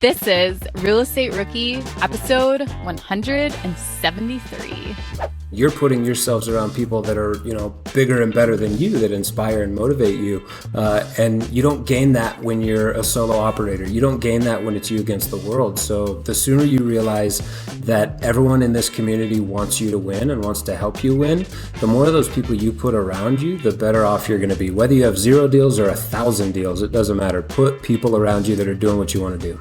This is Real Estate Rookie, episode 173. You're putting yourselves around people that are, bigger and better than you, that inspire and motivate you. And you don't gain that when you're a solo operator. You don't gain that when it's you against the world. So the sooner you realize that everyone in this community wants you to win and wants to help you win, the more of those people you put around you, the better off you're going to be. Whether you have 0 deals or 1,000 deals, it doesn't matter. Put people around you that are doing what you want to do.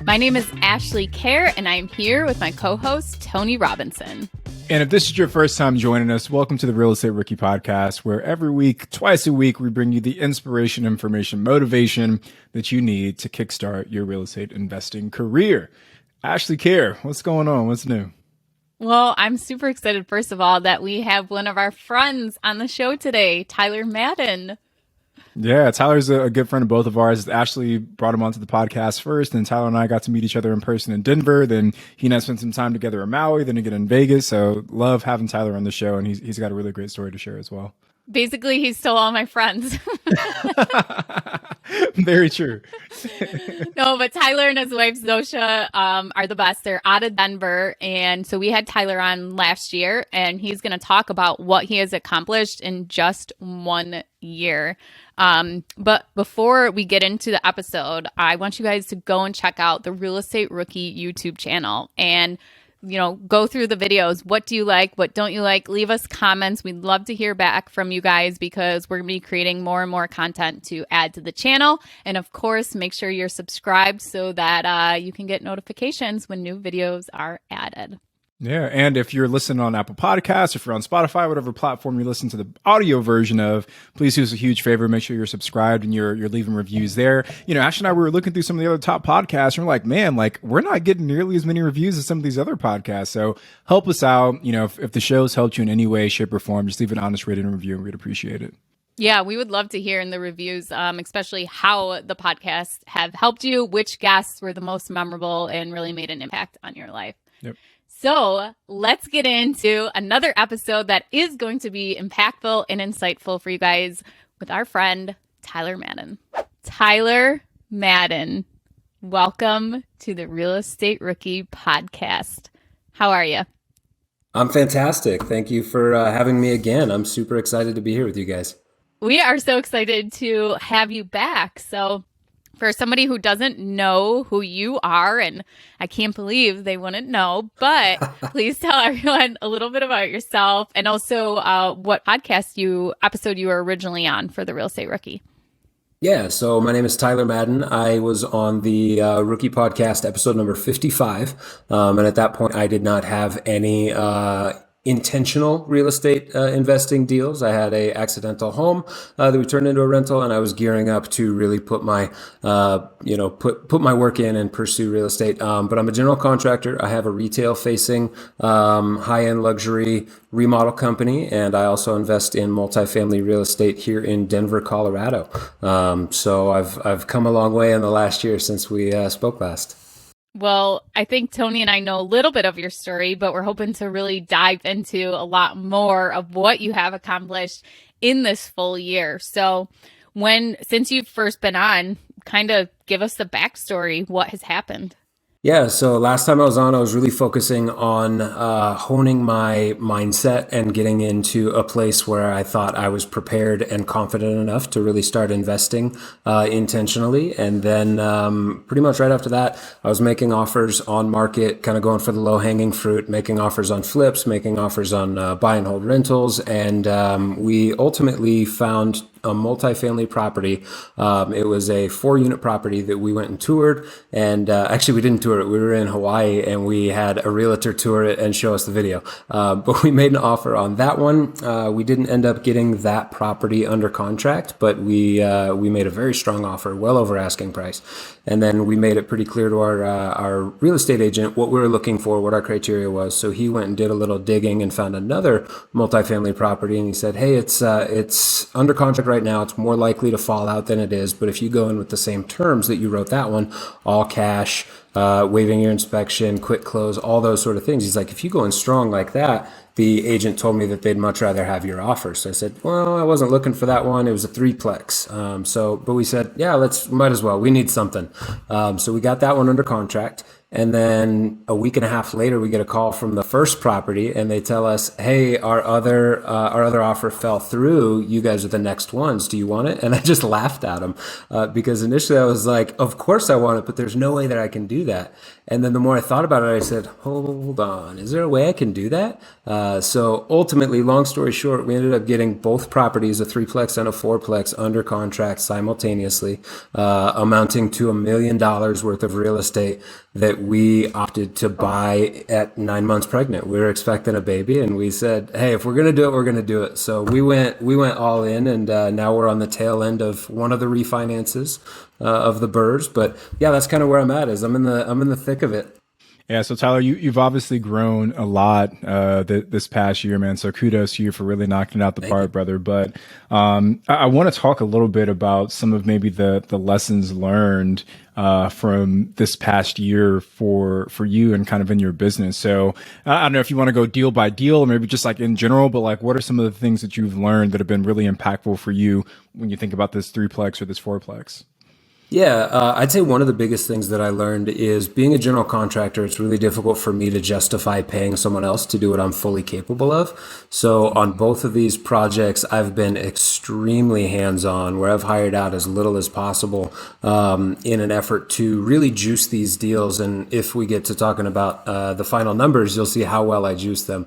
My name is Ashley Kerr, and I'm here with my co-host, Tony Robinson. And if this is your first time joining us, welcome to the Real Estate Rookie Podcast, where every week, twice a week, we bring you the inspiration, information, motivation that you need to kickstart your real estate investing career. Ashley Kerr, what's going on? What's new? Well, I'm super excited, first of all, that we have one of our friends on the show today, Tyler Madden. Yeah, Tyler's a good friend of both of ours. Ashley brought him onto the podcast first, and Tyler and I got to meet each other in person in Denver. Then he and I spent some time together in Maui, then again in Vegas. So love having Tyler on the show, and he's got a really great story to share as well. Basically, he's still all my friends. Very true. No, but Tyler and his wife Zosha are the best. They're out of Denver. And so we had Tyler on last year, and he's going to talk about what he has accomplished in just 1 year. But before we get into the episode, I want you guys to go and check out the Real Estate Rookie YouTube channel and go through the videos. What do you like? What don't you like? Leave us comments. We'd love to hear back from you guys because we're going to be creating more and more content to add to the channel. And of course, make sure you're subscribed so that you can get notifications when new videos are added. Yeah. And if you're listening on Apple Podcasts, if you're on Spotify, whatever platform you listen to the audio version of, please do us a huge favor. Make sure you're subscribed and you're leaving reviews there. Ash and I, we were looking through some of the other top podcasts and we're like, man, we're not getting nearly as many reviews as some of these other podcasts. So help us out. If the show's helped you in any way, shape, or form, just leave an honest rating and review and we'd appreciate it. Yeah, we would love to hear in the reviews, especially how the podcasts have helped you, which guests were the most memorable and really made an impact on your life. Yep. So let's get into another episode that is going to be impactful and insightful for you guys with our friend, Tyler Madden. Tyler Madden, welcome to the Real Estate Rookie Podcast. How are you? I'm fantastic. Thank you for having me again. I'm super excited to be here with you guys. We are so excited to have you back. So for somebody who doesn't know who you are, and I can't believe they wouldn't know, but please tell everyone a little bit about yourself and also what episode you were originally on for the Real Estate Rookie. Yeah, so my name is Tyler Madden. I was on the Rookie Podcast episode number 55. And at that point, I did not have any intentional real estate investing deals. I had a accidental home that we turned into a rental, and I was gearing up to really put my put my work in and pursue real estate. But I'm a general contractor. I have a retail facing high-end luxury remodel company, and I also invest in multifamily real estate here in Denver, Colorado. So I've come a long way in the last year since we spoke last. Well, I think Tony and I know a little bit of your story, but we're hoping to really dive into a lot more of what you have accomplished in this full year. So since you've first been on, kind of give us the backstory. What has happened? Yeah, so last time I was on, I was really focusing on honing my mindset and getting into a place where I thought I was prepared and confident enough to really start investing intentionally. And then pretty much right after that, I was making offers on market, kind of going for the low-hanging fruit, making offers on flips, making offers on buy and hold rentals. And we ultimately found a multifamily property. It was a 4-unit property that we went and toured. And actually, we didn't tour it. We were in Hawaii and we had a realtor tour it and show us the video. But we made an offer on that one. We didn't end up getting that property under contract, but we made a very strong offer, well over asking price. And then we made it pretty clear to our real estate agent what we were looking for, what our criteria was. So he went and did a little digging and found another multifamily property. And he said, hey, it's under contract right now. It's more likely to fall out than it is. But if you go in with the same terms that you wrote that one, all cash, waiving your inspection, quick close, all those sort of things. He's like, if you go in strong like that, the agent told me that they'd much rather have your offer. So I said, well, I wasn't looking for that one. It was a threeplex. But we said, yeah, might as well. We need something. So we got that one under contract. And then a week and a half later, we get a call from the first property, and they tell us, "Hey, our other offer fell through. You guys are the next ones. Do you want it?" And I just laughed at them because initially I was like, "Of course I want it, but there's no way that I can do that." And then the more I thought about it, I said, "Hold on, is there a way I can do that?" So ultimately, long story short, we ended up getting both properties, a threeplex and a fourplex, under contract simultaneously, amounting to $1 million worth of real estate that we opted to buy at 9 months pregnant. We were expecting a baby, and we said, "Hey, if we're gonna do it, we're gonna do it." So we went all in, and now we're on the tail end of one of the refinances of the burrs. But yeah, that's kind of where I'm at. Is I'm in the thick of it. Yeah, so Tyler, you've obviously grown a lot this past year, man. So kudos to you for really knocking it out the park, brother. But I want to talk a little bit about some of maybe the lessons learned from this past year for you and kind of in your business. So I don't know if you want to go deal by deal or maybe just like in general, but like what are some of the things that you've learned that have been really impactful for you when you think about this threeplex or this fourplex? Yeah, I'd say one of the biggest things that I learned is being a general contractor, it's really difficult for me to justify paying someone else to do what I'm fully capable of. So on both of these projects, I've been extremely hands-on, where I've hired out as little as possible in an effort to really juice these deals. And if we get to talking about the final numbers, you'll see how well I juice them.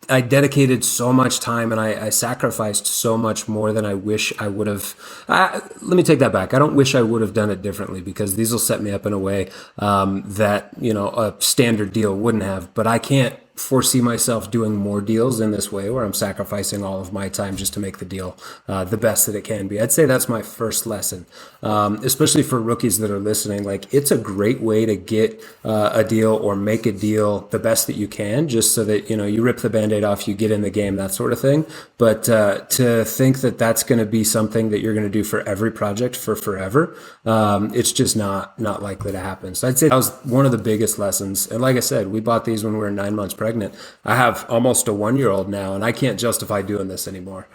I dedicated so much time, and I sacrificed so much more than I wish I would have. Let me take that back. I don't wish I would have done it differently, because these will set me up in a way that, a standard deal wouldn't have. But I can't foresee myself doing more deals in this way, where I'm sacrificing all of my time just to make the deal the best that it can be. I'd say that's my first lesson, especially for rookies that are listening. Like, it's a great way to get a deal or make a deal the best that you can, just so that, you rip the Band-Aid off, you get in the game, that sort of thing. But to think that that's going to be something that you're going to do for every project for forever, it's just not likely to happen. So I'd say that was one of the biggest lessons. And like I said, we bought these when we were 9 months pregnant. I have almost a 1-year-old now, and I can't justify doing this anymore.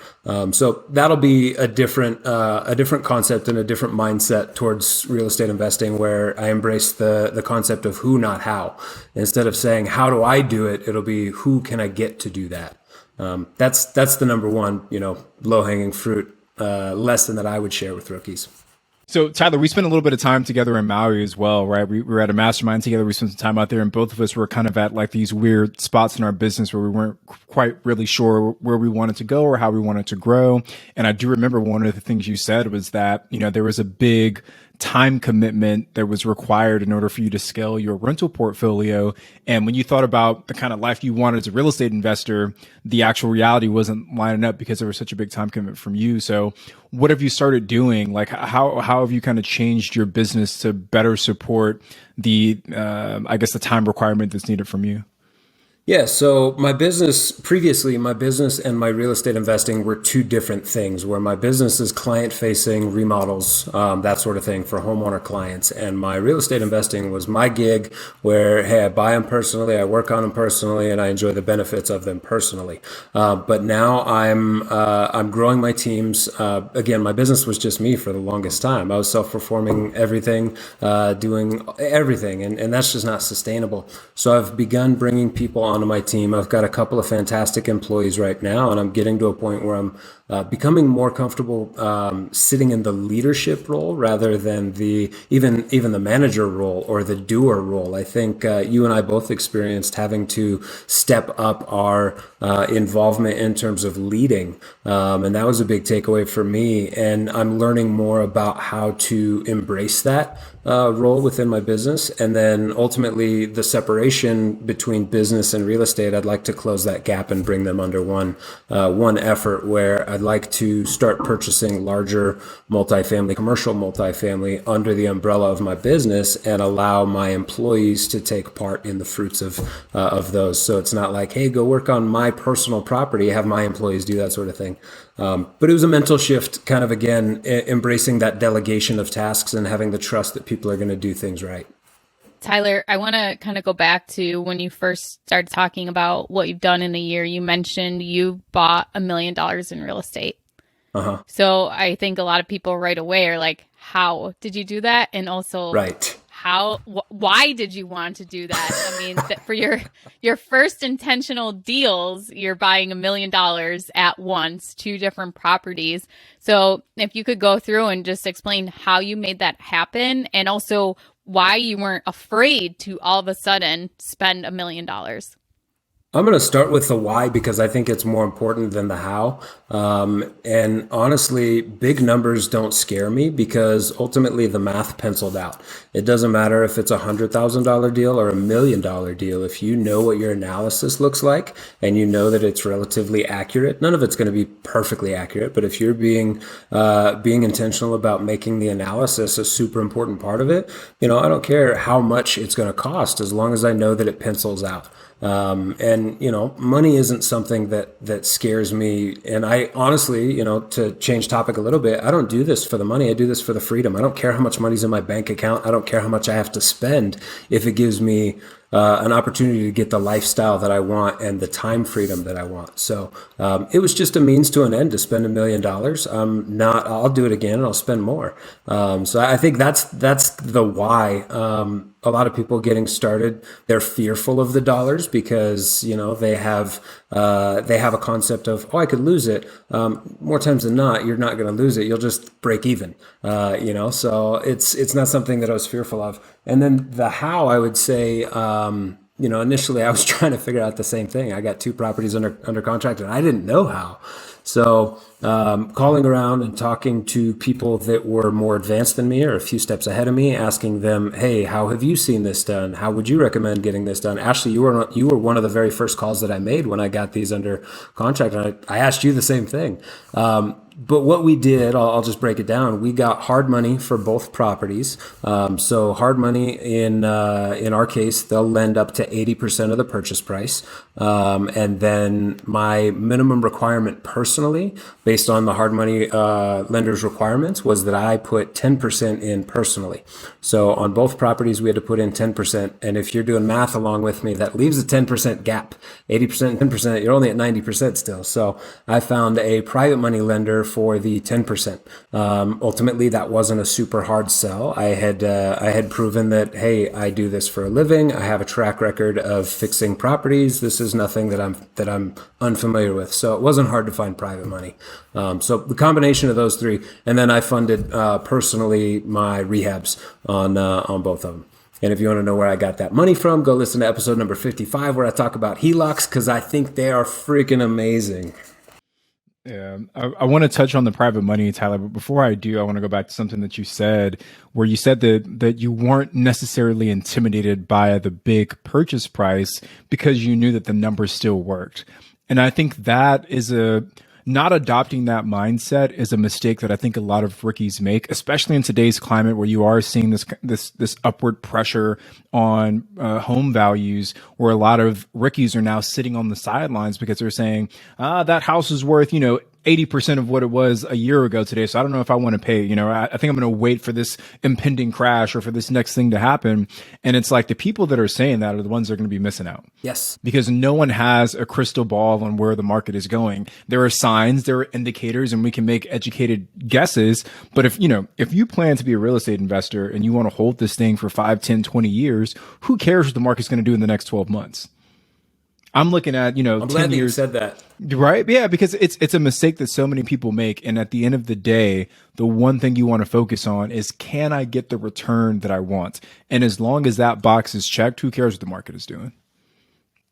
So that'll be a different concept and a different mindset towards real estate investing, where I embrace the concept of who, not how. Instead of saying, how do I do it? It'll be, who can I get to do that? That's the number one, low hanging fruit lesson that I would share with rookies. So Tyler, we spent a little bit of time together in Maui as well, right? We were at a mastermind together. We spent some time out there, and both of us were kind of at like these weird spots in our business where we weren't quite really sure where we wanted to go or how we wanted to grow. And I do remember one of the things you said was that, there was a big time commitment that was required in order for you to scale your rental portfolio. And when you thought about the kind of life you wanted as a real estate investor, the actual reality wasn't lining up because there was such a big time commitment from you. So what have you started doing? Like, how have you kind of changed your business to better support the, the time requirement that's needed from you? Yeah, so previously my business and my real estate investing were two different things, where my business is client facing, remodels, that sort of thing for homeowner clients. And my real estate investing was my gig, where, hey, I buy them personally, I work on them personally, and I enjoy the benefits of them personally. But now I'm growing my teams. Again, my business was just me for the longest time. I was self-performing everything, doing everything, and that's just not sustainable. So I've begun bringing people onto my team. I've got a couple of fantastic employees right now, and I'm getting to a point where I'm becoming more comfortable sitting in the leadership role rather than even the manager role or the doer role. I think you and I both experienced having to step up our involvement in terms of leading, and that was a big takeaway for me. And I'm learning more about how to embrace that role within my business, and then ultimately the separation between business and real estate. I'd like to close that gap and bring them under one effort, where I'd like to start purchasing larger commercial multifamily under the umbrella of my business, and allow my employees to take part in the fruits of those. So it's not like, hey, go work on my personal property, have my employees do that sort of thing. But it was a mental shift, kind of, again, embracing that delegation of tasks and having the trust that people are going to do things right. Tyler, I want to kind of go back to when you first started talking about what you've done in a year. You mentioned you bought $1 million in real estate. Uh-huh. So I think a lot of people right away are like, how did you do that? And also, Right. why did you want to do that? I mean, for your first intentional deals, you're buying $1 million at once, two different properties. So if you could go through and just explain how you made that happen, and also why you weren't afraid to all of a sudden spend $1 million. I'm going to start with the why because I think it's more important than the how. And honestly, big numbers don't scare me because ultimately the math penciled out. It doesn't matter if it's $100,000 deal or $1 million deal. If you know what your analysis looks like and you know that it's relatively accurate, none of it's going to be perfectly accurate. But if you're being intentional about making the analysis a super important part of it, I don't care how much it's going to cost as long as I know that it pencils out. And money isn't something that scares me. And I honestly, to change topic a little bit, I don't do this for the money. I do this for the freedom. I don't care how much money's in my bank account. I don't care how much I have to spend if it gives me an opportunity to get the lifestyle that I want and the time freedom that I want. So it was just a means to an end to spend $1 million. I'll do it again and I'll spend more. So I think that's the why. A lot of people getting started, they're fearful of the dollars because they have a concept of, oh, I could lose it. More times than not, you're not going to lose it. You'll just break even. So it's not something that I was fearful of. And then the how, I would say, initially I was trying to figure out the same thing. I got two properties under contract and I didn't know how. So calling around and talking to people that were more advanced than me or a few steps ahead of me, asking them, hey, how have you seen this done? How would you recommend getting this done? Ashley, you were one of the very first calls that I made when I got these under contract. And I asked you the same thing. But what we did, I'll just break it down. We got hard money for both properties. So hard money in our case, they'll lend up to 80% of the purchase price. And then my minimum requirement personally, based on the hard money lender's requirements, was that I put 10% in personally. So on both properties, we had to put in 10%. And if you're doing math along with me, that leaves a 10% gap. 80%, 10%, you're only at 90% still. So I found a private money lender for the 10%. Ultimately, that wasn't a super hard sell. I had proven that, hey, I do this for a living. I have a track record of fixing properties. This is nothing that I'm unfamiliar with. So it wasn't hard to find private money. So the combination of those three, and then I funded personally my rehabs on both of them. And if you want to know where I got that money from, go listen to episode number 55 where I talk about HELOCs because I think they are freaking amazing. Yeah, I want to touch on the private money, Tyler, but before I do, I want to go back to something that you said, where you said that you weren't necessarily intimidated by the big purchase price because you knew that the numbers still worked. And I think that is not adopting that mindset is a mistake that I think a lot of rookies make, especially in today's climate where you are seeing this upward pressure on home values, where a lot of rookies are now sitting on the sidelines because they're saying, that house is worth, 80% of what it was a year ago today. So I don't know if I want to pay, I think I'm going to wait for this impending crash or for this next thing to happen. And it's like the people that are saying that are the ones that are going to be missing out. Yes. Because no one has a crystal ball on where the market is going. There are signs, there are indicators, and we can make educated guesses. But if you plan to be a real estate investor and you want to hold this thing for 5, 10, 20 years, who cares what the market's going to do in the next 12 months? I'm looking at, I'm 10 glad that you years. said that. Right? Yeah, because it's a mistake that so many people make. And at the end of the day, the one thing you want to focus on is, can I get the return that I want? And as long as that box is checked, who cares what the market is doing?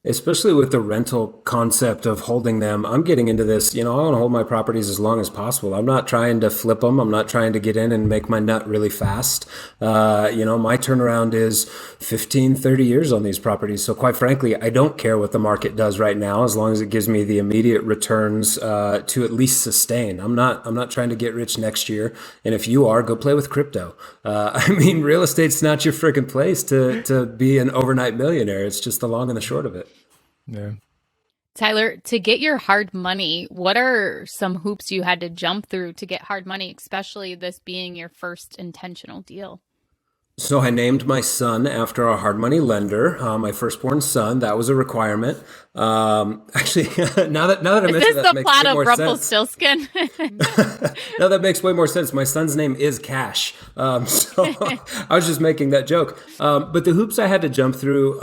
Especially with the rental concept of holding them. I'm getting into this, I want to hold my properties as long as possible. I'm not trying to flip them. I'm not trying to get in and make my nut really fast. My turnaround is 15, 30 years on these properties. So quite frankly, I don't care what the market does right now, as long as it gives me the immediate returns to at least sustain. I'm not trying to get rich next year. And if you are, go play with crypto. Real estate's not your freaking place to be an overnight millionaire. It's just the long and the short of it. Yeah. Tyler, to get your hard money, what are some hoops you had to jump through to get hard money, especially this being your first intentional deal? So I named my son after a hard money lender, my firstborn son. That was a requirement. Actually, now that I Is mention this that, the makes plot way of more sense. Rumpelstiltskin? Now that makes way more sense. My son's name is Cash. So I was just making that joke. But the hoops I had to jump through,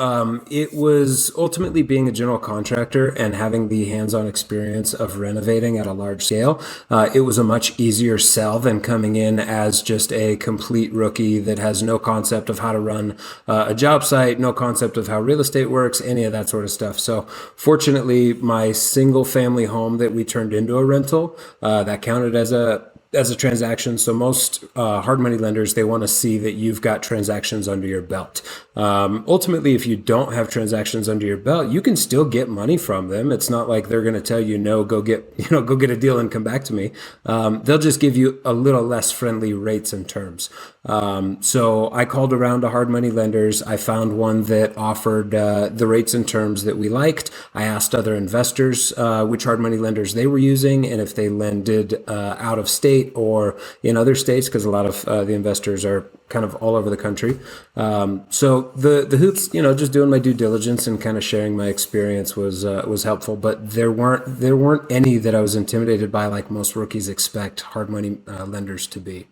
it was ultimately being a general contractor and having the hands-on experience of renovating at a large scale. It was a much easier sell than coming in as just a complete rookie that has no concept of how to run a job site, no concept of how real estate works, any of that sort of stuff. So fortunately, my single family home that we turned into a rental, that counted as a transaction. So most hard money lenders, they want to see that you've got transactions under your belt. Ultimately, if you don't have transactions under your belt, you can still get money from them. It's not like they're going to tell you, no, go get a deal and come back to me. They'll just give you a little less friendly rates and terms. So I called around to hard money lenders. I found one that offered the rates and terms that we liked. I asked other investors which hard money lenders they were using and if they lended out of state or in other states, because a lot of the investors are kind of all over the country. So the hoops, just doing my due diligence and kind of sharing my experience was helpful. But there weren't any that I was intimidated by, like most rookies expect hard money lenders to be.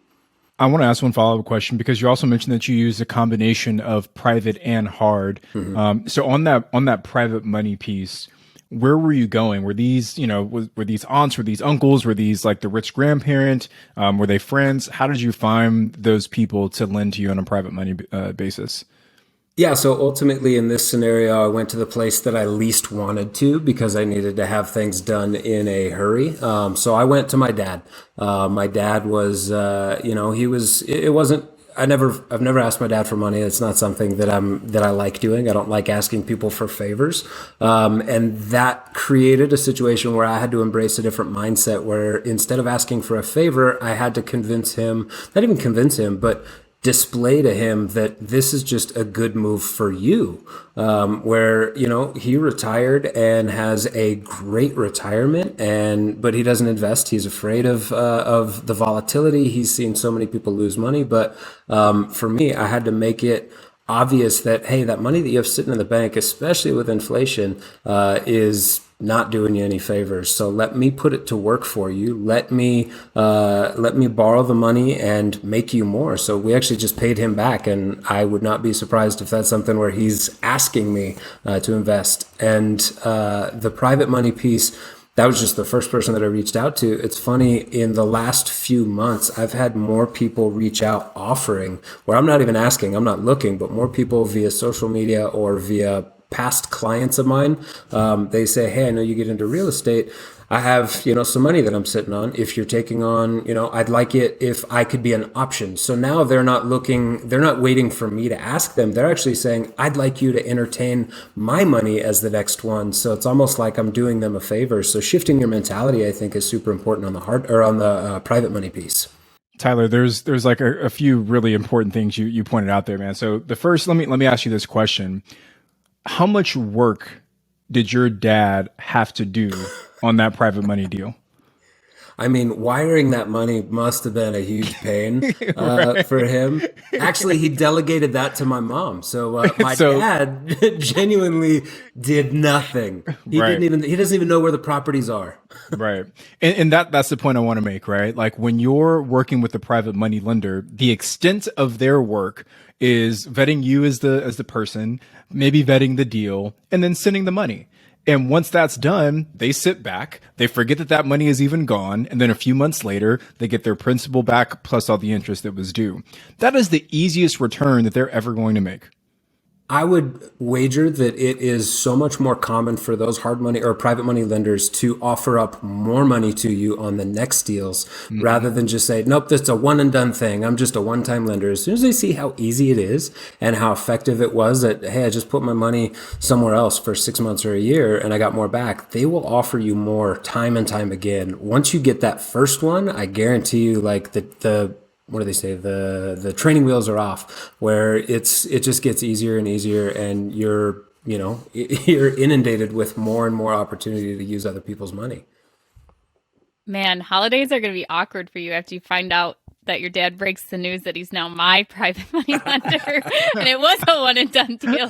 I want to ask one follow-up question because you also mentioned that you use a combination of private and hard. So on that private money piece, where were you going? Were these, were these aunts, were these uncles, were these like the rich grandparent? Were they friends? How did you find those people to lend to you on a private money basis? Yeah, so ultimately in this scenario, I went to the place that I least wanted to because I needed to have things done in a hurry. So I went to my dad. My dad was, he was, it wasn't, I've never asked my dad for money. It's not something that I like doing. I don't like asking people for favors. And that created a situation where I had to embrace a different mindset where instead of asking for a favor, I had to convince him, not even convince him, but display to him that this is just a good move for you. Where, he retired and has a great retirement but he doesn't invest. He's afraid of the volatility. He's seen so many people lose money. But, for me, I had to make it obvious that, hey, that money that you have sitting in the bank, especially with inflation, is not doing you any favors. So let me put it to work for you. Let me borrow the money and make you more. So we actually just paid him back, and I would not be surprised if that's something where he's asking me to invest. And the private money piece, that was just the first person that I reached out to. It's funny, in the last few months, I've had more people reach out offering, where I'm not even asking, I'm not looking, but more people via social media or via past clients of mine. They say, hey, I know you get into real estate. I have, some money that I'm sitting on. If you're taking on, I'd like it if I could be an option. So now they're not waiting for me to ask them. They're actually saying, I'd like you to entertain my money as the next one. So it's almost like I'm doing them a favor. So shifting your mentality, I think, is super important on the private money piece. Tyler, there's like a few really important things you pointed out there, man. So the first, let me ask you this question. How much work did your dad have to do on that private money deal? I mean, wiring that money must have been a huge pain for him. Actually, he delegated that to my mom. So my So, dad genuinely did nothing. right. He doesn't even know where the properties are. Right. And that's the point I want to make, right? Like when you're working with a private money lender, the extent of their work is vetting you as the person, maybe vetting the deal, and then sending the money. And once that's done, they sit back, they forget that money is even gone, and then a few months later, they get their principal back plus all the interest that was due. That is the easiest return that they're ever going to make. I would wager that it is so much more common for those hard money or private money lenders to offer up more money to you on the next deals rather than just say, nope, that's a one and done thing. I'm just a one-time lender. As soon as they see how easy it is and how effective it was that, hey, I just put my money somewhere else for 6 months or a year and I got more back, they will offer you more time and time again. Once you get that first one, I guarantee you, like the what do they say? The training wheels are off, where it just gets easier and easier, and you're inundated with more and more opportunity to use other people's money. Man, holidays are going to be awkward for you after you find out that your dad breaks the news that he's now my private money lender, and it was a one and done deal.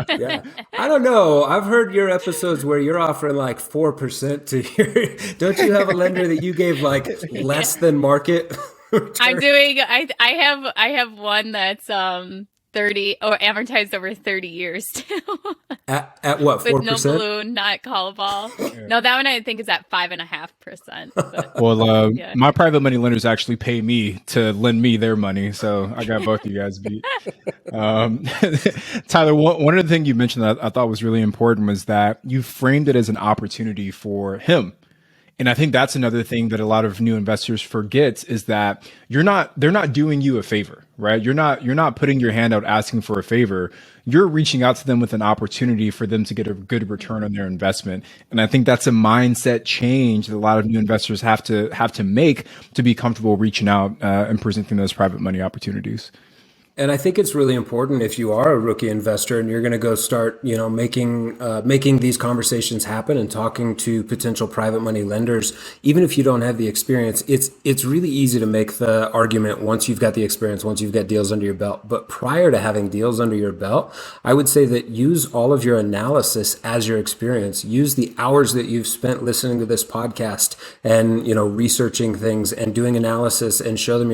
Yeah. I don't know. I've heard your episodes where you're offering like 4% to your, don't you have a lender that you gave like less than market return? I'm doing, I have one that's 30 or amortized over 30 years too. At what, 4%? With no balloon, not callable. No, that one I think is at 5.5%. Well, Yeah. my private money lenders actually pay me to lend me their money, so I got both of you guys beat. Tyler, one of the things you mentioned that I thought was really important was that you framed it as an opportunity for him. And I think that's another thing that a lot of new investors forget is that they're not doing you a favor, right? You're not putting your hand out asking for a favor. You're reaching out to them with an opportunity for them to get a good return on their investment. And I think that's a mindset change that a lot of new investors have to make to be comfortable reaching out and presenting those private money opportunities. And I think it's really important if you are a rookie investor and you're going to go start, making these conversations happen and talking to potential private money lenders, even if you don't have the experience, it's really easy to make the argument once you've got the experience, once you've got deals under your belt. But prior to having deals under your belt, I would say that use all of your analysis as your experience. Use the hours that you've spent listening to this podcast and, researching things and doing analysis and show them,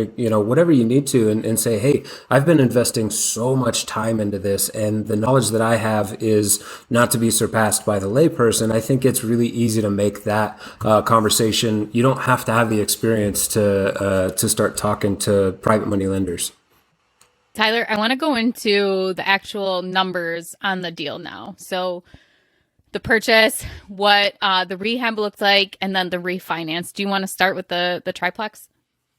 whatever you need to and say, hey, I've been investing so much time into this, and the knowledge that I have is not to be surpassed by the layperson. I think it's really easy to make that conversation. You don't have to have the experience to start talking to private money lenders. Tyler, I want to go into the actual numbers on the deal now. So the purchase, what the rehab looked like, and then the refinance. Do you want to start with the triplex?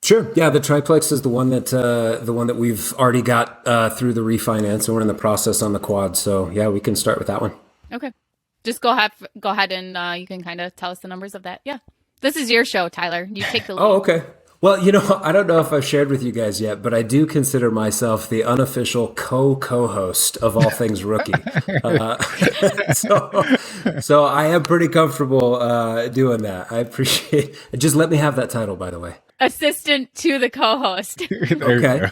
Sure. Yeah, the triplex is the one that we've already got through the refinance, and we're in the process on the quad. So yeah, we can start with that one. Okay, just go ahead and you can kind of tell us the numbers of that. Yeah, this is your show, Tyler. You take the lead. Oh, okay. Well, I don't know if I've shared with you guys yet, but I do consider myself the unofficial co-host of All Things Rookie. So I am pretty comfortable doing that. I appreciate it. Just let me have that title, by the way. Assistant to the co-host. Okay.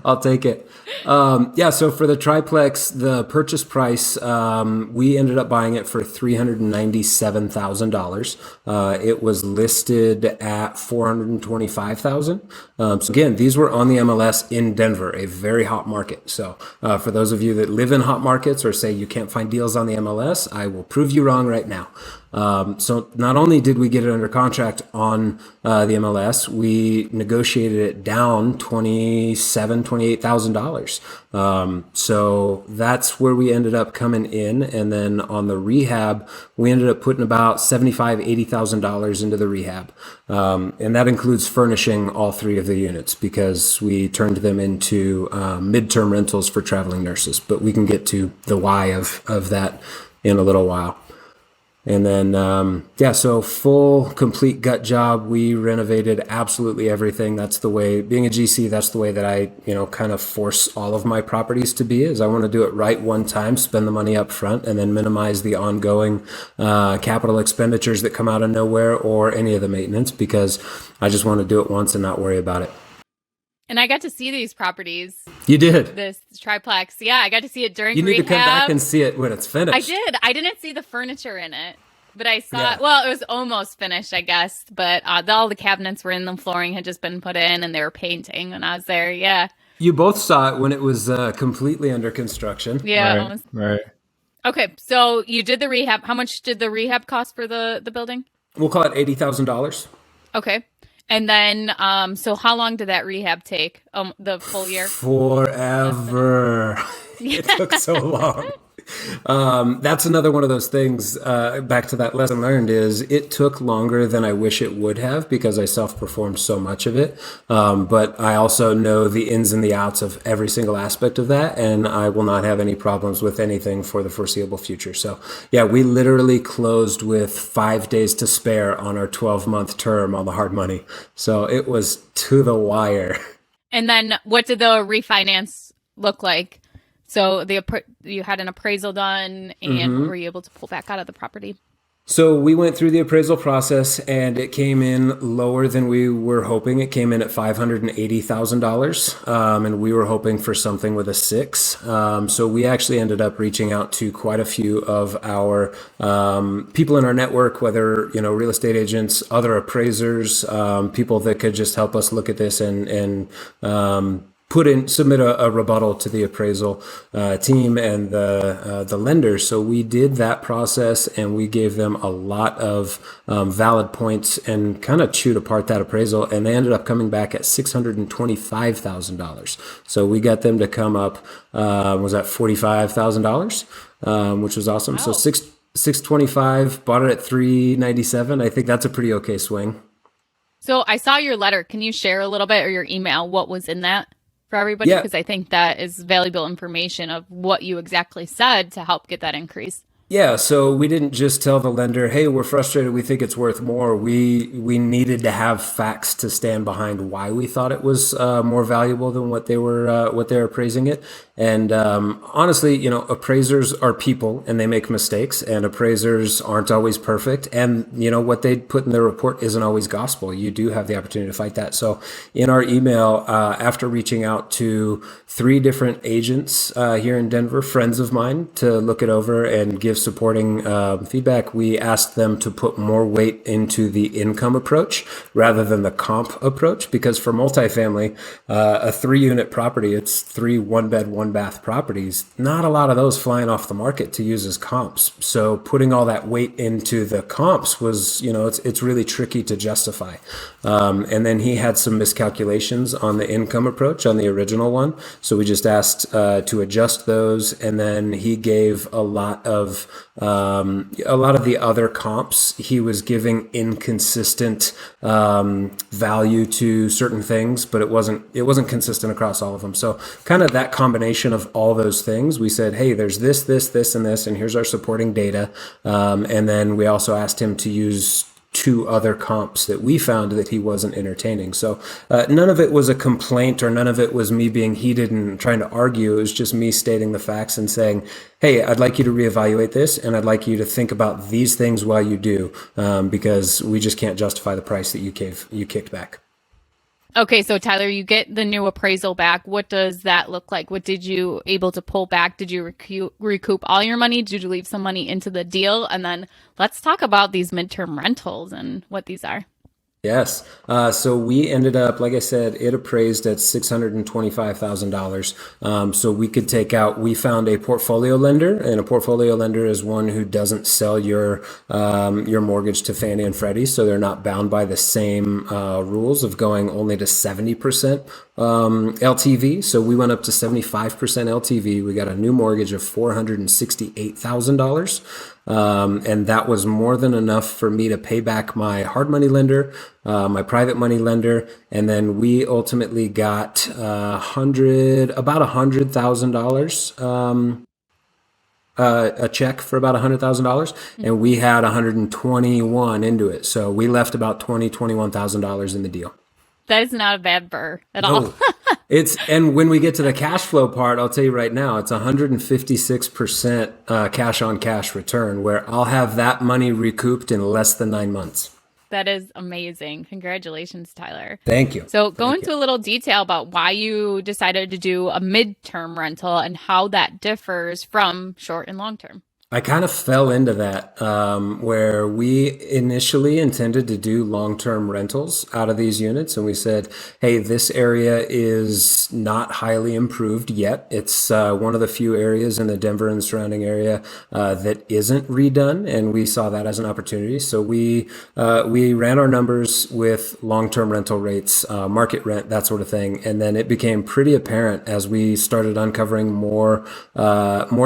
I'll take it. So for the triplex, the purchase price, we ended up buying it for $397,000. It was listed at $425,000. So again, these were on the MLS in Denver, a very hot market. So for those of you that live in hot markets or say you can't find deals on the MLS, I will prove you wrong right now. So not only did we get it under contract on the MLS, we negotiated it down $28,000. So that's where we ended up coming in. And then on the rehab, we ended up putting about $80,000 into the rehab. And that includes furnishing all three of the units because we turned them into midterm rentals for traveling nurses. But we can get to the why of that in a little while. And then, so full, complete gut job. We renovated absolutely everything. That's the way, being a GC, that's the way that I, kind of force all of my properties to be, is I want to do it right one time, spend the money up front, and then minimize the ongoing capital expenditures that come out of nowhere or any of the maintenance, because I just want to do it once and not worry about it. And I got to see these properties. You did? This triplex. Yeah, I got to see it during You need rehab. to come back and see it when it's finished. I did. I didn't see the furniture in it, but I saw it. Well, it was almost finished, I guess. But all the cabinets were in, the flooring had just been put in, and they were painting when I was there. Yeah. You both saw it when it was completely under construction. Yeah. Right. Okay, so you did the rehab. How much did the rehab cost for the building? We'll call it $80,000. Okay. And then, so how long did that rehab take? The full year? Forever. It took so long. That's another one of those things, back to that lesson learned, is it took longer than I wish it would have because I self-performed so much of it. But I also know the ins and the outs of every single aspect of that, and I will not have any problems with anything for the foreseeable future. So yeah, we literally closed with 5 days to spare on our 12-month term on the hard money. So it was to the wire. And then what did the refinance look like? So you had an appraisal done, and were you able to pull back out of the property? So we went through the appraisal process and it came in lower than we were hoping. It came in at $580,000, and we were hoping for something with a six. So we actually ended up reaching out to quite a few of our people in our network, whether real estate agents, other appraisers, people that could just help us look at this and submit a rebuttal to the appraisal team and the lender. So we did that process and we gave them a lot of valid points and kind of chewed apart that appraisal, and they ended up coming back at $625,000. So we got them to come up, was that $45,000, which was awesome. Wow. So 625, bought it at 397. I think that's a pretty okay swing. So I saw your letter. Can you share a little bit, or your email, what was in that for everybody? Yeah. Because I think that is valuable information of what you exactly said to help get that increase. Yeah, so we didn't just tell the lender, "Hey, we're frustrated. We think it's worth more." We needed to have facts to stand behind why we thought it was more valuable than what they were appraising it. And honestly, appraisers are people and they make mistakes, and appraisers aren't always perfect. And what they put in their report isn't always gospel. You do have the opportunity to fight that. So in our email, after reaching out to 3 different agents here in Denver, friends of mine, to look it over and give supporting feedback, we asked them to put more weight into the income approach rather than the comp approach, because for multifamily, a 3-unit property, it's 3 one-bed, one-bath properties. Not a lot of those flying off the market to use as comps. So putting all that weight into the comps was, it's really tricky to justify. And then he had some miscalculations on the income approach on the original one. So we just asked to adjust those, and then he gave a lot of the other comps. He was giving inconsistent value to certain things, but it wasn't consistent across all of them. So kind of that combination of all those things, we said, "Hey, there's this, and this, and here's our supporting data." And then we also asked him to use 2 other comps that we found that he wasn't entertaining. So none of it was a complaint, or none of it was me being heated and trying to argue. It was just me stating the facts and saying, "Hey, I'd like you to reevaluate this, and I'd like you to think about these things while you do, because we just can't justify the price that you kicked back." Okay, so Tyler, you get the new appraisal back. What does that look like? What did you able to pull back? Did you recoup all your money? Did you leave some money into the deal? And then let's talk about these midterm rentals and what these are. Yes. So we ended up, like I said, it appraised at $625,000. So we could take out, we found a portfolio lender, and a portfolio lender is one who doesn't sell your mortgage to Fannie and Freddie. So they're not bound by the same rules of going only to 70% LTV. So we went up to 75% LTV. We got a new mortgage of $468,000. And that was more than enough for me to pay back my hard money lender, my private money lender, and then we ultimately got about $100,000, a check for about $100,000, and we had 121 into it. So we left about $21,000 in the deal. That is not a bad burr at all. And when we get to the cash flow part, I'll tell you right now, it's 156% cash on cash return, where I'll have that money recouped in less than 9 months. That is amazing. Congratulations, Tyler. Thank you. So go into a little detail about why you decided to do a midterm rental and how that differs from short and long term. I kind of fell into that, where we initially intended to do long-term rentals out of these units. And we said, "Hey, this area is not highly improved yet. It's one of the few areas in the Denver and surrounding area that isn't redone." And we saw that as an opportunity. So we ran our numbers with long-term rental rates, market rent, that sort of thing. And then it became pretty apparent as we started uncovering more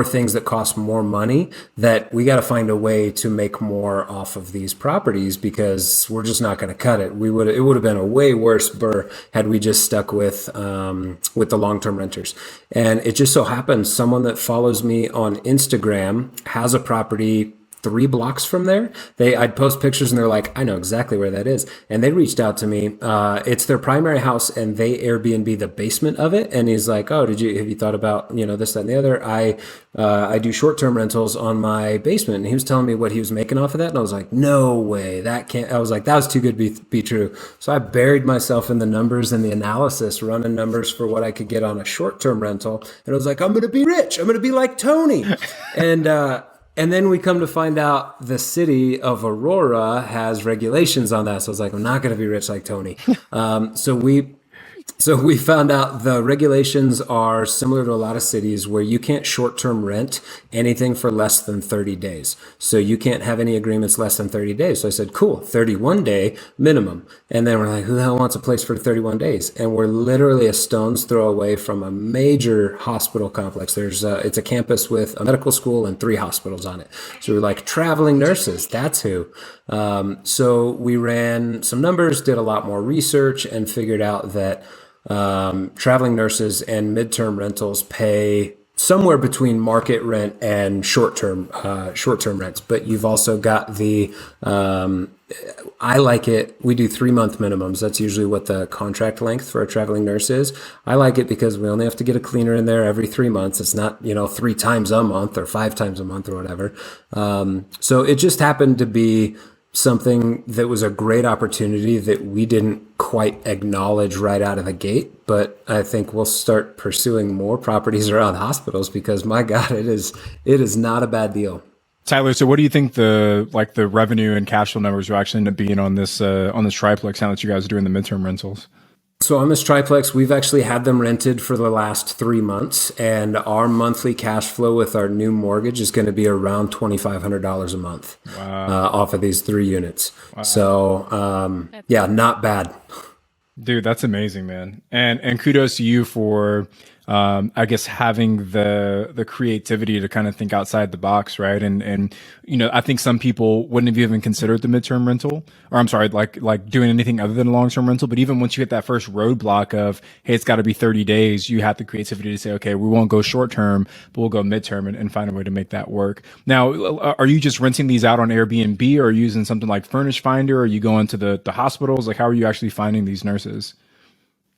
things that cost more money, that we got to find a way to make more off of these properties, because we're just not going to cut it. It would have been a way worse burr had we just stuck with the long-term renters. And it just so happens someone that follows me on Instagram has a property 3 blocks from there. I'd post pictures and they're like, I know exactly where that is. And they reached out to me. It's their primary house and they Airbnb the basement of it. And he's like, oh, have you thought about, this, that, and the other? I do short-term rentals on my basement. And he was telling me what he was making off of that. And I was like, no way, I was like, that was too good to be true. So I buried myself in the numbers and the analysis, running numbers for what I could get on a short-term rental. And I was like, I'm going to be rich. I'm going to be like Tony. And then we come to find out the city of Aurora has regulations on that. So I was like, I'm not going to be rich like Tony. So we found out the regulations are similar to a lot of cities where you can't short-term rent anything for less than 30 days. So you can't have any agreements less than 30 days. So I said, cool, 31 day minimum. And then we're like, who the hell wants a place for 31 days? And we're literally a stone's throw away from a major hospital complex. It's a campus with a medical school and 3 hospitals on it. So we're like, traveling nurses, that's who. So we ran some numbers, did a lot more research, and figured out that traveling nurses and midterm rentals pay somewhere between market rent and short-term rents. But you've also got I like it. We do 3-month minimums. That's usually what the contract length for a traveling nurse is. I like it because we only have to get a cleaner in there every 3 months. It's not, 3 times a month or 5 times a month or whatever. So it just happened to be something that was a great opportunity that we didn't quite acknowledge right out of the gate. But I think we'll start pursuing more properties around hospitals because, my God, it is not a bad deal. Tyler, so what do you think the revenue and cash flow numbers will actually end up being on this triplex now that you guys are doing the midterm rentals? So on this triplex, we've actually had them rented for the last 3 months, and our monthly cash flow with our new mortgage is going to be around $2,500 a month. Wow. Off of these 3 units. Wow. So not bad. Dude, that's amazing, man. And kudos to you for I guess having the creativity to kind of think outside the box, right? And I think some people wouldn't have even considered the midterm rental, or I'm sorry, like doing anything other than a long-term rental. But even once you hit that first roadblock of, hey, it's got to be 30 days, you have the creativity to say, okay, we won't go short-term, but we'll go midterm and find a way to make that work. Now, are you just renting these out on Airbnb, or are you using something like Furnish Finder? Or are you going to the hospitals? Like, how are you actually finding these nurses?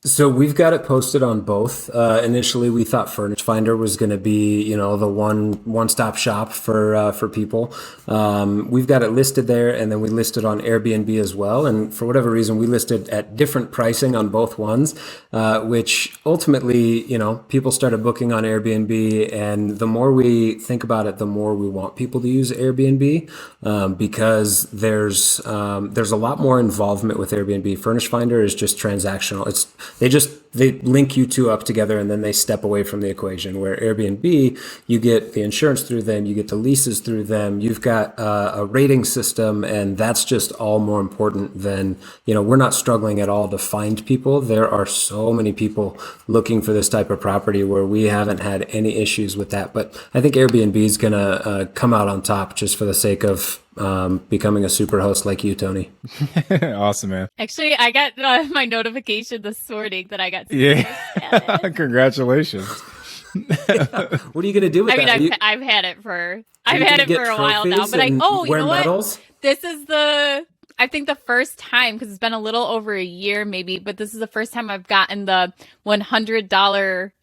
So we've got it posted on both. Initially, we thought Furnish Finder was going to be, the one-stop shop for people. We've got it listed there, and then we listed on Airbnb as well. And for whatever reason, we listed at different pricing on both ones, which ultimately, people started booking on Airbnb. And the more we think about it, the more we want people to use Airbnb, because there's a lot more involvement with Airbnb. Furnish Finder is just transactional. They link you two up together and then they step away from the equation. Where Airbnb, you get the insurance through them, you get the leases through them, you've got a rating system, and that's just all more important than, we're not struggling at all to find people. There are so many people looking for this type of property where we haven't had any issues with that. But I think Airbnb is going to come out on top just for the sake of becoming a super host like you, Tony. Awesome, man. Actually, I got my notification this morning that I got. Yeah. Congratulations. What are you going to do with that? I've had it for a while now, but you know medals? What? This is I think the first time, because it's been a little over a year maybe, but this is the first time I've gotten the $100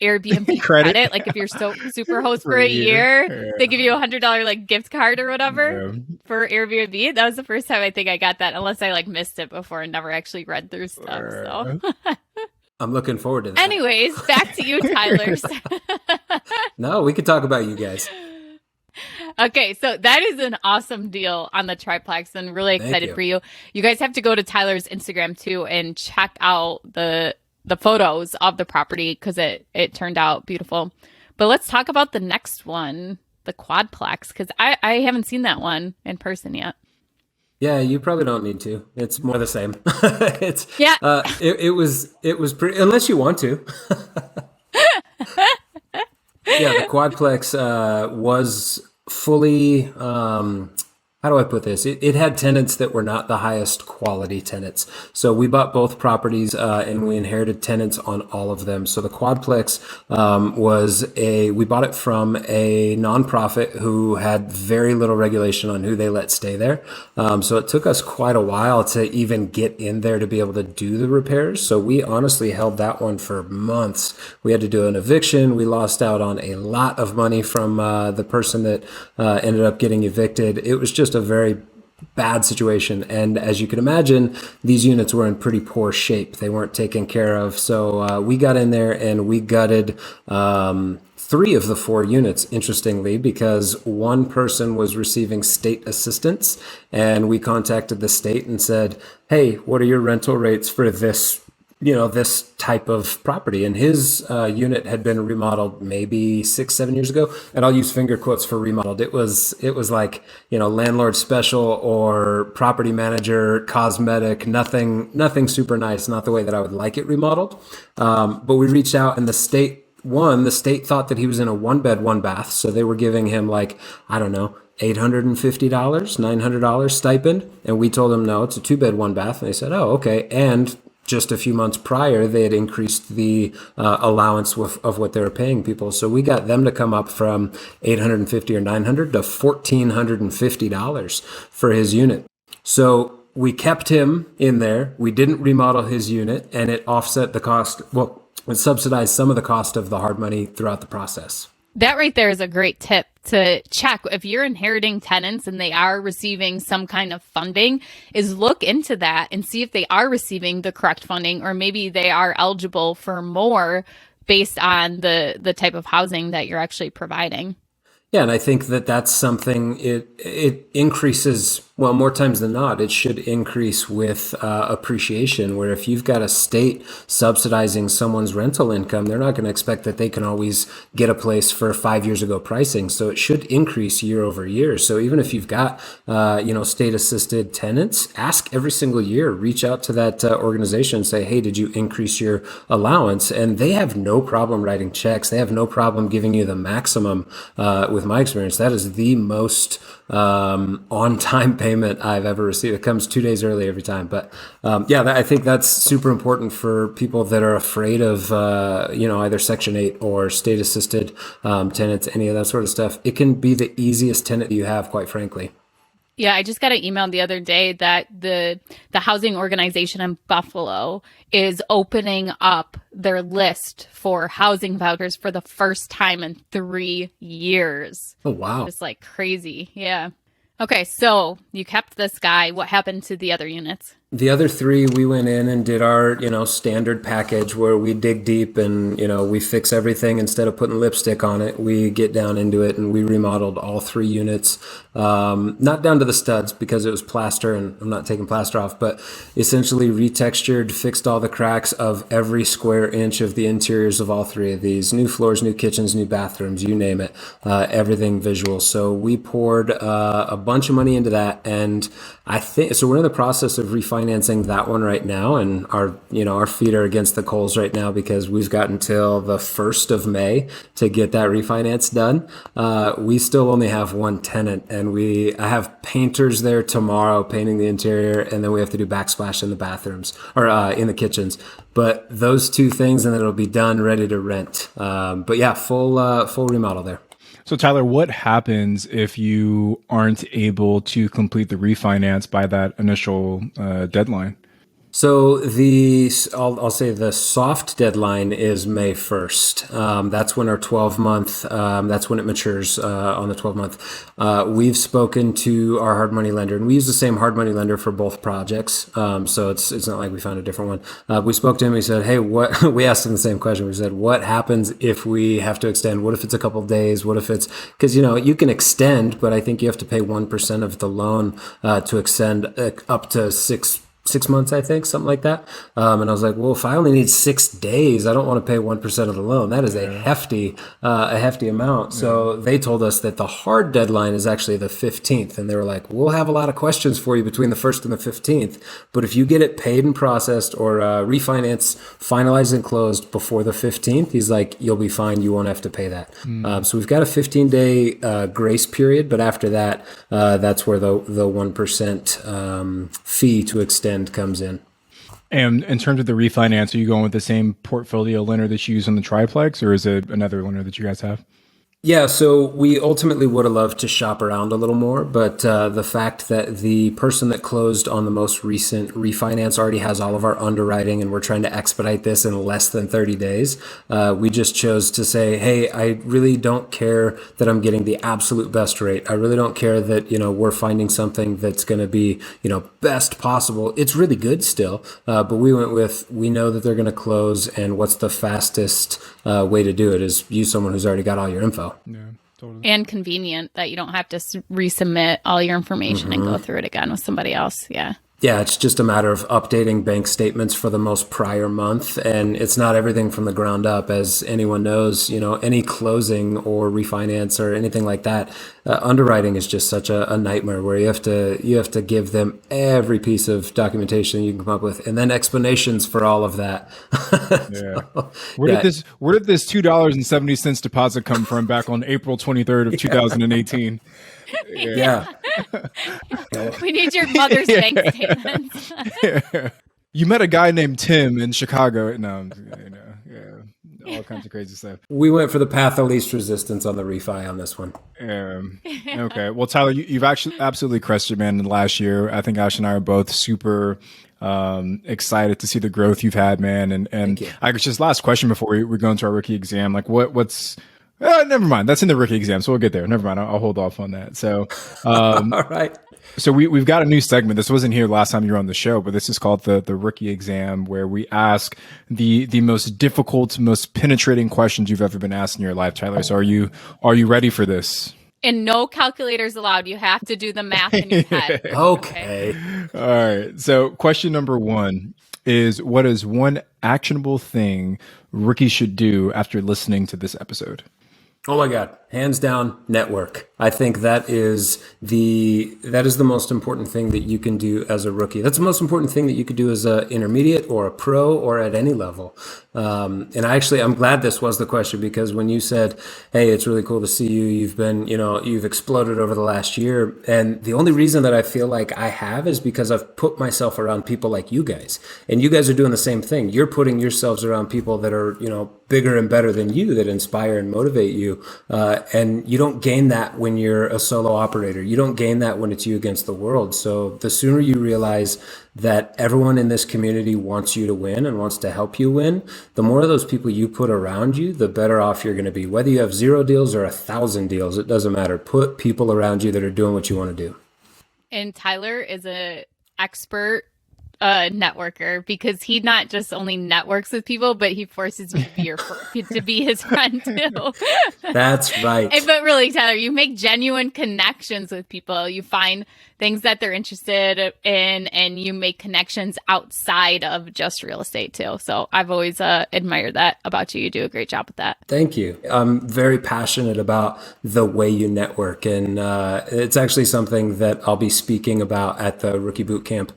Airbnb credit. Like if you're super host for a year, they give you a $100 gift card or whatever for Airbnb. That was the first time I think I got that, unless I missed it before and never actually read through stuff. So I'm looking forward to that. Anyways, back to you, Tyler. No, we could talk about you guys. Okay, so that is an awesome deal on the triplex, and really excited for you. You guys have to go to Tyler's Instagram too and check out the photos of the property, because it turned out beautiful. But let's talk about the next one, the Quadplex, because I haven't seen that one in person yet. Yeah, you probably don't need to. It's more the same. It was pretty, unless you want to. Yeah, the Quadplex was fully how do I put this? It had tenants that were not the highest quality tenants. So we bought both properties and we inherited tenants on all of them. So the Quadplex we bought it from a nonprofit who had very little regulation on who they let stay there. So it took us quite a while to even get in there to be able to do the repairs. So we honestly held that one for months. We had to do an eviction. We lost out on a lot of money from the person that ended up getting evicted. It was just a very bad situation. And as you can imagine, these units were in pretty poor shape. They weren't taken care of. So we got in there and we gutted 3 of the 4 units, interestingly, because one person was receiving state assistance. And we contacted the state and said, hey, what are your rental rates for this type of property? And his unit had been remodeled maybe 6-7 years ago. And I'll use finger quotes for remodeled. It was like, landlord special or property manager, cosmetic, nothing super nice, not the way that I would like it remodeled. But we reached out and the state thought that he was in a 1-bed, 1-bath. So they were giving him $850, $900 stipend. And we told him, no, it's a 2-bed, 1-bath. And they said, oh, okay. And just a few months prior, they had increased the allowance of what they were paying people. So we got them to come up from $850 or $900 to $1,450 for his unit. So we kept him in there. We didn't remodel his unit, and it offset the cost. Well, it subsidized some of the cost of the hard money throughout the process. That right there is a great tip to check if you're inheriting tenants and they are receiving some kind of funding, is look into that and see if they are receiving the correct funding, or maybe they are eligible for more based on the type of housing that you're actually providing. Yeah, and I think that that's something it increases. Well, more times than not, it should increase with appreciation, where if you've got a state subsidizing someone's rental income, they're not going to expect that they can always get a place for 5 years ago pricing. So it should increase year over year. So even if you've got, state assisted tenants, ask every single year, reach out to that organization and say, hey, did you increase your allowance? And they have no problem writing checks. They have no problem giving you the maximum. With my experience, that is the most on-time payment I've ever received. It comes 2 days early every time. But I think that's super important for people that are afraid of, either Section 8 or state-assisted tenants, any of that sort of stuff. It can be the easiest tenant you have, quite frankly. Yeah, I just got an email the other day that the housing organization in Buffalo is opening up their list for housing vouchers for the first time in 3 years. Oh, wow. It's like crazy. Yeah. Okay, so you kept this guy. What happened to the other units? The other 3, we went in and did our, standard package where we dig deep and, we fix everything. Instead of putting lipstick on it, we get down into it and we remodeled all 3 units. Not down to the studs because it was plaster and I'm not taking plaster off, but essentially retextured, fixed all the cracks of every square inch of the interiors of all 3 of these. New floors, new kitchens, new bathrooms, you name it, everything visual. So we poured a bunch of money into that. And I think, so we're in the process of refinancing that one right now. And our feet are against the coals right now because we've got until the 1st of May to get that refinance done. We still only have 1 tenant and I have painters there tomorrow painting the interior. And then we have to do backsplash in the bathrooms or in the kitchens. But those 2 things and then it'll be done, ready to rent. But yeah, full remodel there. So Tyler, what happens if you aren't able to complete the refinance by that initial deadline? So I'll say the soft deadline is May 1st. That's when our 12-month, that's when it matures on the 12-month. We've spoken to our hard money lender, and we use the same hard money lender for both projects. So it's not like we found a different one. We spoke to him. We said, hey, we asked him the same question. We said, what happens if we have to extend? What if it's a couple of days? What if it's, because, you can extend, but I think you have to pay 1% of the loan to extend up to 6 6 months, I think, something like that. And I was like, well, if I only need 6 days, I don't want to pay 1% of the loan. That is a hefty amount. So they told us that the hard deadline is actually the 15th. And they were like, we'll have a lot of questions for you between the 1st and the 15th. But if you get it paid and processed or refinance finalized and closed before the 15th, he's like, you'll be fine. You won't have to pay that. So we've got a 15-day grace period. But after that, that's where the 1% fee to extend comes in. And in terms of the refinance, are you going with the same portfolio lender that you use on the triplex, or is it another lender that you guys have? Yeah, so we ultimately would have loved to shop around a little more, but the fact that the person that closed on the most recent refinance already has all of our underwriting and we're trying to expedite this in less than 30 days, we just chose to say, hey, I really don't care that I'm getting the absolute best rate. I really don't care that, we're finding something that's going to be, best possible. It's really good still, but we went with, we know that they're going to close, and what's the fastest way to do it is use someone who's already got all your info. Yeah, totally. And convenient that you don't have to resubmit all your information and go through it again with somebody else. Yeah. Yeah, it's just a matter of updating bank statements for the most prior month. And it's not everything from the ground up. As anyone knows, any closing or refinance or anything like that, underwriting is just such a nightmare where you have to give them every piece of documentation you can come up with, and then explanations for all of that. Yeah. Where did this $2.70 deposit come from back on April 23rd of 2018? Yeah. We need your mother's bank statements. You met a guy named Tim in Chicago. No, all kinds of crazy stuff. We went for the path of least resistance on the refi on this one. Okay. Well, Tyler, you've actually absolutely crushed it, man, in the last year. I think Ash and I are both super excited to see the growth you've had, man. And I guess just last question before we go into our rookie exam, like what's never mind. That's in the rookie exam, so we'll get there. Never mind. I'll hold off on that. So, all right. So we've got a new segment. This wasn't here last time you were on the show, but this is called the rookie exam, where we ask the most difficult, most penetrating questions you've ever been asked in your life. Tyler, so are you ready for this? And no calculators allowed. You have to do the math in your head. Okay. All right. So question number 1 is, what is one actionable thing rookies should do after listening to this episode? Oh my God. Hands down, network. I think that is the most important thing that you can do as a rookie. That's the most important thing that you could do as an intermediate or a pro or at any level. And I'm glad this was the question, because when you said, hey, it's really cool to see you, you've exploded over the last year. And the only reason that I feel like I have is because I've put myself around people like you guys, and you guys are doing the same thing. You're putting yourselves around people that are, bigger and better than you, that inspire and motivate you. And you don't gain that when you're a solo operator. You don't gain that when it's you against the world. So the sooner you realize that everyone in this community wants you to win and wants to help you win, the more of those people you put around you, the better off you're going to be. Whether you have 0 deals or 1,000 deals, it doesn't matter. Put people around you that are doing what you want to do. And Tyler is an expert networker, because he not just only networks with people, but he forces you to be his friend too. That's right. But really, Tyler, you make genuine connections with people. You find things that they're interested in, and you make connections outside of just real estate too. So I've always admired that about you. You do a great job with that. Thank you. I'm very passionate about the way you network, and it's actually something that I'll be speaking about at the Rookie Bootcamp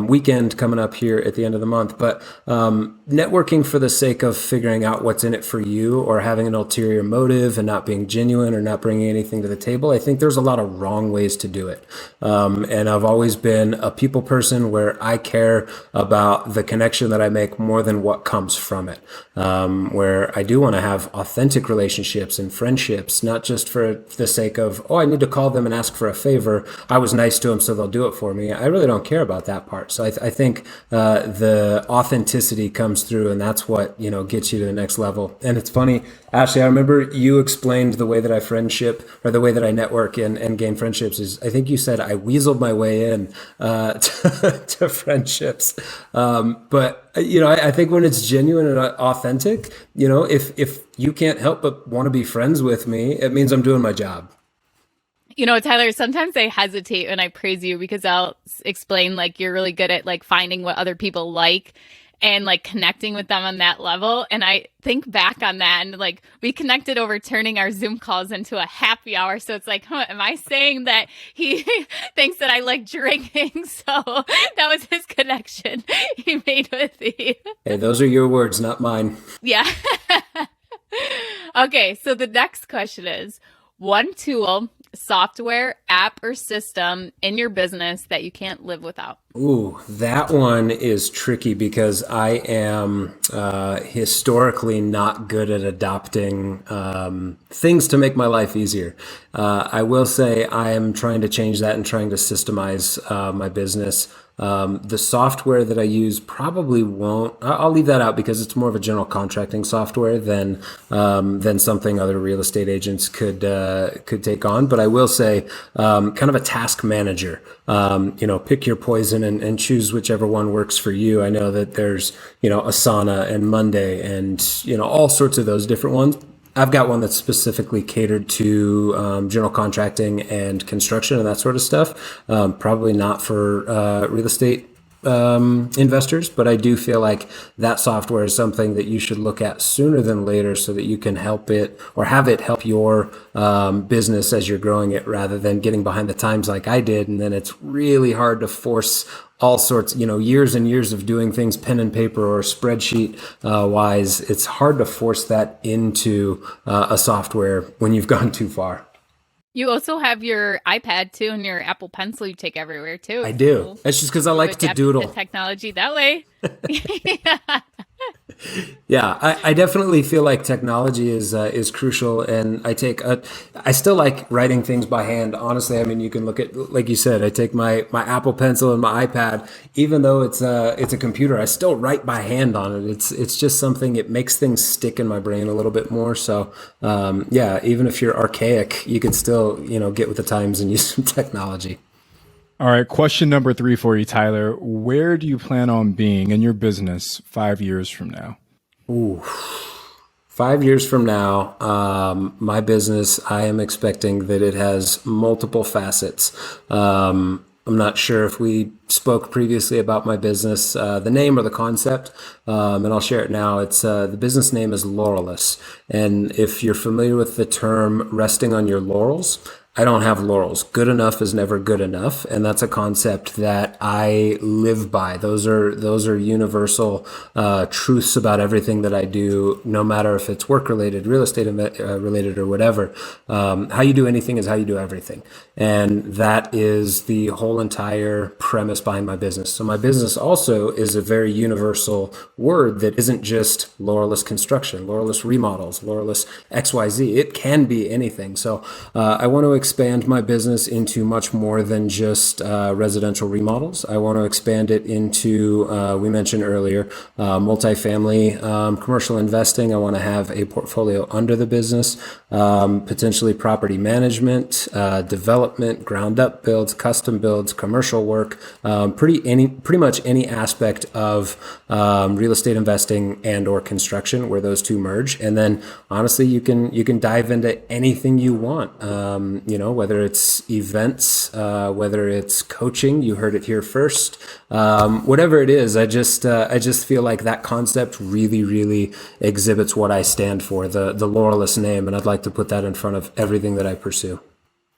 weekend coming up here at the end of the month. But networking for the sake of figuring out what's in it for you, or having an ulterior motive and not being genuine or not bringing anything to the table, I think there's a lot of wrong ways to do it. And I've always been a people person where I care about the connection that I make more than what comes from it. Where I do want to have authentic relationships and friendships, not just for the sake of, oh, I need to call them and ask for a favor. I was nice to them, so they'll do it for me. I really don't care about that part. So I think the authenticity comes through, and that's what, gets you to the next level. And it's funny, Ashley, I remember you explained the way that I friendship, or the way that I network and gain friendships is, I think you said I weaseled my way in to friendships. But I think when it's genuine and authentic, if you can't help but want to be friends with me, it means I'm doing my job. Tyler, sometimes I hesitate when I praise you because I'll explain like you're really good at like finding what other people like and like connecting with them on that level. And I think back on that and like we connected over turning our Zoom calls into a happy hour. So it's like, am I saying that he thinks that I like drinking? So that was his connection he made with me. Hey, those are your words, not mine. Yeah. Okay. So the next question is one tool, software, app, or system in your business that you can't live without. Ooh, that one is tricky because I am historically not good at adopting things to make my life easier. I will say I am trying to change that and trying to systemize my business. The software that I use probably won't. I'll leave that out because it's more of a general contracting software than something other real estate agents could take on. But I will say, kind of a task manager. Pick your poison and choose whichever one works for you. I know that there's Asana and Monday and all sorts of those different ones. I've got one that's specifically catered to general contracting and construction and that sort of stuff. Probably not for real estate investors, but I do feel like that software is something that you should look at sooner than later so that you can help it or have it help your business as you're growing it rather than getting behind the times like I did. And then it's really hard to force all sorts, years and years of doing things pen and paper or spreadsheet wise. It's hard to force that into a software when you've gone too far. You also have your iPad too and your Apple Pencil you take everywhere too. I do. It's just because I like to doodle. The technology that way. Yeah, I definitely feel like technology is crucial, and I still like writing things by hand. Honestly, I mean, you can look at, like you said, I take my Apple Pencil and my iPad, even though it's a computer, I still write by hand on it. It's just something, it makes things stick in my brain a little bit more. So, yeah, even if you're archaic, you can still, get with the times and use some technology. All right. Question number 3 for you, Tyler. Where do you plan on being in your business 5 years from now? Ooh, 5 years from now, my business, I am expecting that it has multiple facets. I'm not sure if we spoke previously about my business, the name or the concept, and I'll share it now. It's the business name is Laurelless. And if you're familiar with the term resting on your laurels, I don't have laurels. Good enough is never good enough, and that's a concept that I live by. Those are universal truths about everything that I do, no matter if it's work related, real estate related, or whatever. How you do anything is how you do everything, and that is the whole entire premise behind my business. So my business also is a very universal word that isn't just Laurelless construction, Laurelless remodels, Laurelless XYZ. It can be anything. So I want to expand my business into much more than just residential remodels. I want to expand it into, we mentioned earlier, multifamily commercial investing. I want to have a portfolio under the business, potentially property management, development, ground up builds, custom builds, commercial work, pretty much any aspect of real estate investing and or construction where those two merge. And then honestly, you can dive into anything you want. Whether it's events, whether it's coaching, you heard it here first, whatever it is, I just feel like that concept really, really exhibits what I stand for, the Laurelless name. And I'd like to put that in front of everything that I pursue.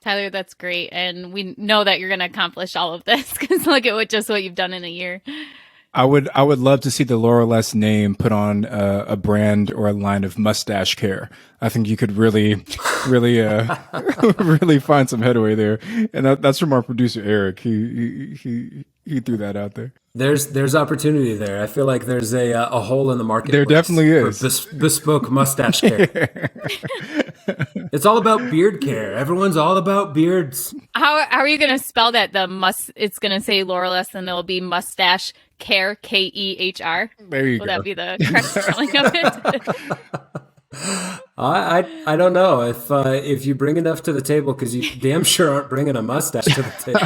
Tyler, that's great. And we know that you're going to accomplish all of this because look at what you've done in a year. I would love to see the Laurelless name put on a brand or a line of mustache care. I think you could really, really find some headway there. And that's from our producer Eric. He threw that out there. There's opportunity there. I feel like there's a hole in the market. There definitely is. For bespoke mustache care. It's all about beard care. Everyone's all about beards. How are you going to spell that? It's going to say Laurelless and it'll be mustache care, KEHR. There you go. Will that be the correct spelling of it? I don't know if you bring enough to the table, because you damn sure aren't bringing a mustache to the table.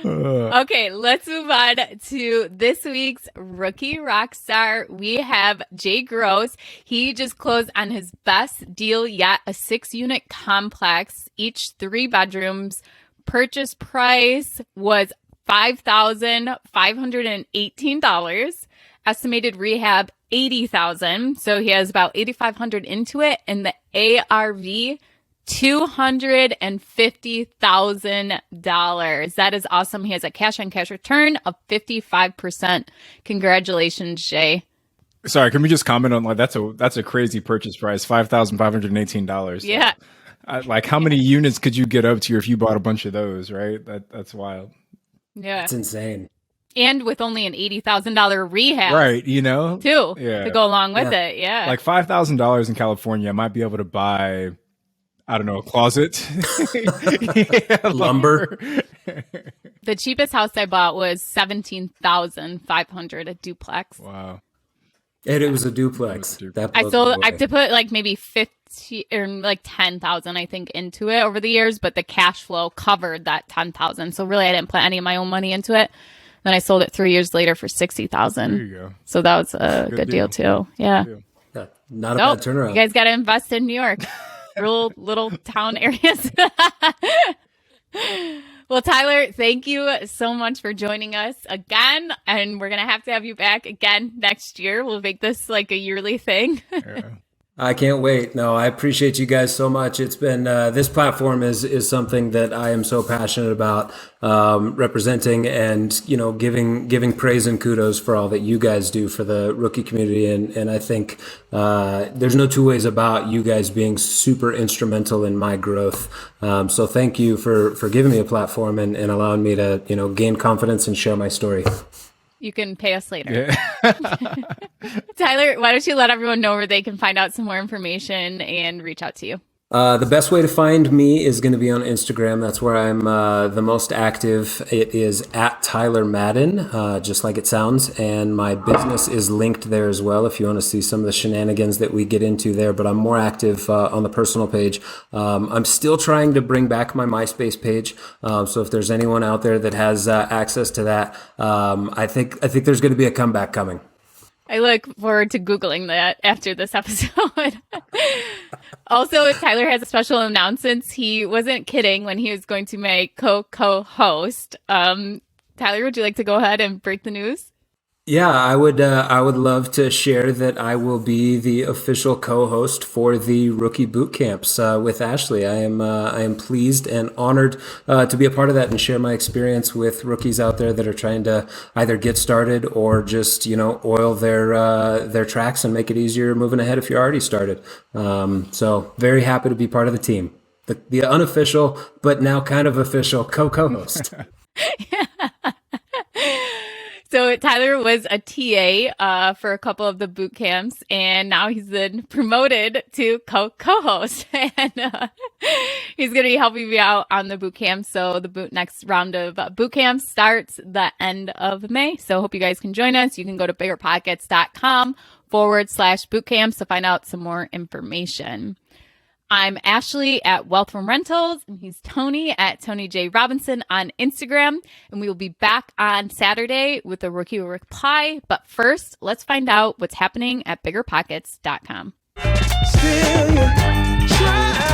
Okay, let's move on to this week's Rookie Rockstar. We have Jay Gross. He just closed on his best deal yet, a 6-unit complex, each 3 bedrooms. Purchase price was $5,518. Estimated rehab $80,000. So he has about $8,500 into it, and the ARV $250,000. That is awesome. He has a cash on cash return of 55%. Congratulations, Jay. Sorry, can we just comment on that's a crazy purchase price, $5,518. Yeah. Like, how many units could you get up to if you bought a bunch of those, right? That's wild. Yeah. It's insane. And with only an $80,000 rehab. Right, too. To go along with it. Yeah. Like $5,000 in California, I might be able to buy, I don't know, a closet. Lumber. The cheapest house I bought was $17,500, a duplex. Wow. And it was a duplex. That I blows me have away. to put like maybe 50 or like 10,000, I think, into it over the years, but the cash flow covered that 10,000. So really, I didn't put any of my own money into it. Then I sold it 3 years later for 60,000. There you go. So that was a good deal too. Yeah. Yeah, not a bad turnaround. You guys got to invest in New York, rural little town areas. Well, Tyler, thank you so much for joining us again. And we're going to have you back again next year. We'll make this like a yearly thing. Yeah. I can't wait. No, I appreciate you guys so much. It's been this platform is something that I am so passionate about representing, and giving praise and kudos for all that you guys do for the rookie community. And I think there's no two ways about you guys being super instrumental in my growth. So thank you for giving me a platform and allowing me to gain confidence and share my story. You can pay us later. Yeah. Tyler, why don't you let everyone know where they can find out some more information and reach out to you? The best way to find me is going to be on Instagram. That's where I'm the most active. It is at Tyler Madden, just like it sounds. And my business is linked there as well if you want to see some of the shenanigans that we get into there. But I'm more active on the personal page. I'm still trying to bring back my MySpace page. So if there's anyone out there that has access to that, I think there's going to be a comeback coming. I look forward to Googling that after this episode. Also, Tyler has a special announcement. He wasn't kidding when he was going to make co-host. Tyler, would you like to go ahead and break the news? Yeah, I would love to share that I will be the official co-host for the rookie boot camps with Ashley. I am pleased and honored to be a part of that and share my experience with rookies out there that are trying to either get started or just oil their tracks and make it easier moving ahead if you're already started. So very happy to be part of the team, the unofficial but now kind of official co-host. So Tyler was a TA for a couple of the boot camps, and now he's been promoted to co-host, and he's going to be helping me out on the boot camp. So the next round of boot camp starts the end of May. So hope you guys can join us. You can go to biggerpockets.com/boot camps to find out some more information. I'm Ashley at Wealth from Rentals, and he's Tony at Tony J. Robinson on Instagram. And we will be back on Saturday with a rookie reply. But first, let's find out what's happening at biggerpockets.com. Still you try.